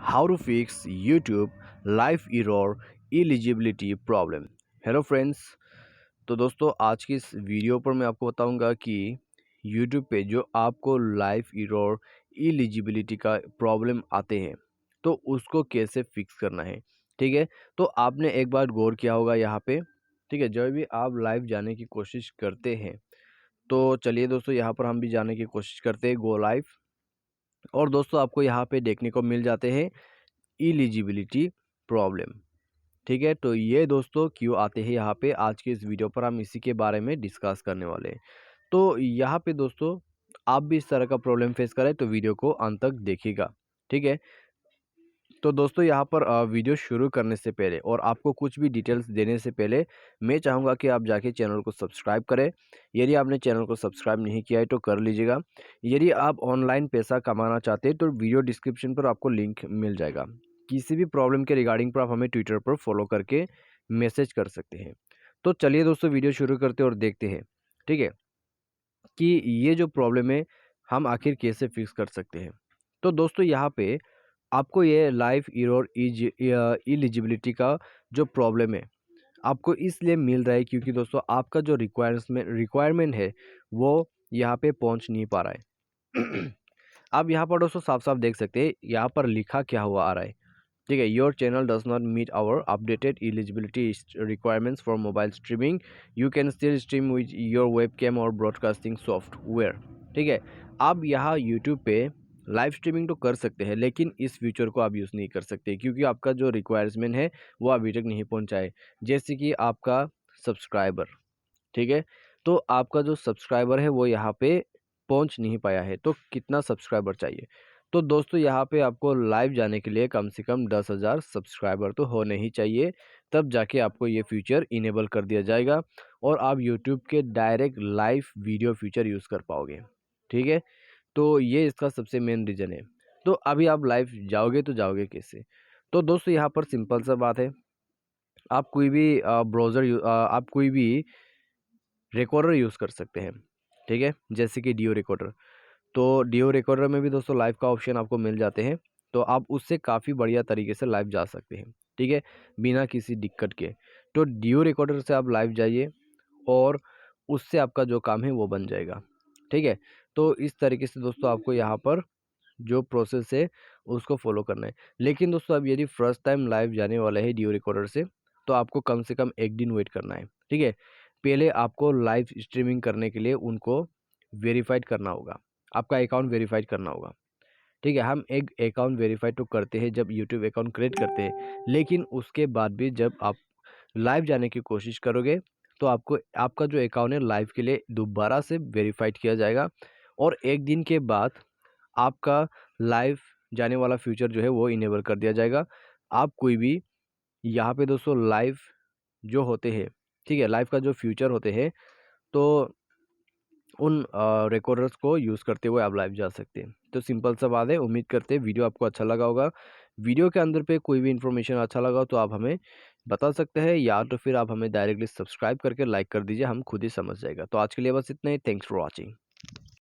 How to fix YouTube live error eligibility problem. Hello friends, तो दोस्तों आज की इस वीडियो पर मैं आपको बताऊंगा कि यूट्यूब पे जो आपको लाइव एरर इलिजिबिलिटी का प्रॉब्लम आते हैं तो उसको कैसे फिक्स करना है। ठीक है, तो आपने एक बार गौर किया होगा यहाँ पे। ठीक है, जब भी आप लाइव जाने की कोशिश करते हैं तो चलिए दोस्तों यहाँ पर हम भी जाने की कोशिश करते हैं, गो लाइव। और दोस्तों आपको यहाँ पे देखने को मिल जाते हैं इलिजिबिलिटी प्रॉब्लम। ठीक है, तो ये दोस्तों क्यों आते हैं यहाँ पे, आज के इस वीडियो पर हम इसी के बारे में डिस्कस करने वाले हैं। तो यहाँ पे दोस्तों आप भी इस तरह का प्रॉब्लम फेस करें तो वीडियो को अंत तक देखिएगा। ठीक है, तो दोस्तों यहाँ पर वीडियो शुरू करने से पहले और आपको कुछ भी डिटेल्स देने से पहले मैं चाहूँगा कि आप जाके चैनल को सब्सक्राइब करें। यदि आपने चैनल को सब्सक्राइब नहीं किया है तो कर लीजिएगा। यदि आप ऑनलाइन पैसा कमाना चाहते हैं तो वीडियो डिस्क्रिप्शन पर आपको लिंक मिल जाएगा। किसी भी प्रॉब्लम के रिगार्डिंग पर आप हमें ट्विटर पर फॉलो करके मैसेज कर सकते हैं। तो चलिए दोस्तों वीडियो शुरू करते हैं और देखते हैं। ठीक है, कि ये जो प्रॉब्लम है हम आखिर कैसे फिक्स कर सकते हैं। तो दोस्तों यहाँ पे आपको ये लाइफ एरर इलिजिबिलिटी का जो प्रॉब्लम है आपको इसलिए मिल रहा है क्योंकि दोस्तों आपका जो रिक्वायरमेंट है वो यहाँ पे पहुँच नहीं पा रहा है। आप यहाँ पर दोस्तों साफ साफ देख सकते हैं, यहाँ पर लिखा क्या हुआ आ रहा है। ठीक है, your channel does not meet our updated eligibility requirements for mobile streaming, you can still stream with your webcam और ब्रॉडकास्टिंग सॉफ्टवेयर। ठीक है, आप यहाँ यूट्यूब पे लाइव स्ट्रीमिंग तो कर सकते हैं लेकिन इस फीचर को आप यूज़ नहीं कर सकते क्योंकि आपका जो रिक्वायरमेंट है वो अभी तक नहीं पहुँचा है। जैसे कि आपका सब्सक्राइबर, ठीक है, तो आपका जो सब्सक्राइबर है वो यहाँ पे पहुँच नहीं पाया है। तो कितना सब्सक्राइबर चाहिए? तो दोस्तों यहाँ पे आपको लाइव जाने के लिए कम से कम 10,000 सब्सक्राइबर तो होने ही चाहिए, तब जाके आपको ये फीचर इनेबल कर दिया जाएगा और आप यूट्यूब के direct live video feature use कर पाओगे। ठीक है, तो ये इसका सबसे मेन रीज़न है। तो अभी आप लाइव जाओगे तो जाओगे कैसे? तो दोस्तों यहाँ पर सिंपल सा बात है, आप कोई भी आप कोई भी रिकॉर्डर यूज़ कर सकते हैं। ठीक है, जैसे कि डियो रिकॉर्डर। तो डियो रिकॉर्डर में भी दोस्तों लाइव का ऑप्शन आपको मिल जाते हैं, तो आप उससे काफ़ी बढ़िया तरीके से लाइव जा सकते हैं। ठीक है, बिना किसी दिक्कत के। तो डियो रिकॉर्डर से आप लाइव जाइए और उससे आपका जो काम है वो बन जाएगा। ठीक है, तो इस तरीके से दोस्तों आपको यहाँ पर जो प्रोसेस है उसको फॉलो करना है। लेकिन दोस्तों अब यदि फर्स्ट टाइम लाइव जाने वाला है डियो रिकॉर्डर से तो आपको कम से कम 1 दिन वेट करना है। ठीक है, पहले आपको लाइव स्ट्रीमिंग करने के लिए उनको वेरीफाइड करना होगा, आपका अकाउंट वेरीफाइड करना होगा। ठीक है, हम एक अकाउंट वेरीफाइड तो करते हैं जब यूट्यूब अकाउंट क्रिएट करते हैं, लेकिन उसके बाद भी जब आप लाइव जाने की कोशिश करोगे तो आपको आपका जो अकाउंट है लाइव के लिए दोबारा से वेरीफाइड किया जाएगा और 1 दिन के बाद आपका लाइव जाने वाला फ्यूचर जो है वो इनेबल कर दिया जाएगा। आप कोई भी यहाँ पे दोस्तों लाइव जो होते हैं, ठीक है, लाइव का जो फ्यूचर होते हैं तो उन रिकॉर्डर्स को यूज़ करते हुए आप लाइव जा सकते हैं। तो सिंपल सा बात है, उम्मीद करते हैं वीडियो आपको अच्छा लगा होगा। वीडियो के अंदर पे कोई भी इन्फॉर्मेशन अच्छा लगा तो आप हमें बता सकते हैं या तो फिर आप हमें डायरेक्टली सब्सक्राइब करके लाइक कर दीजिए, हम खुद ही समझ जाएगा। तो आज के लिए बस इतना ही। Thanks for watching.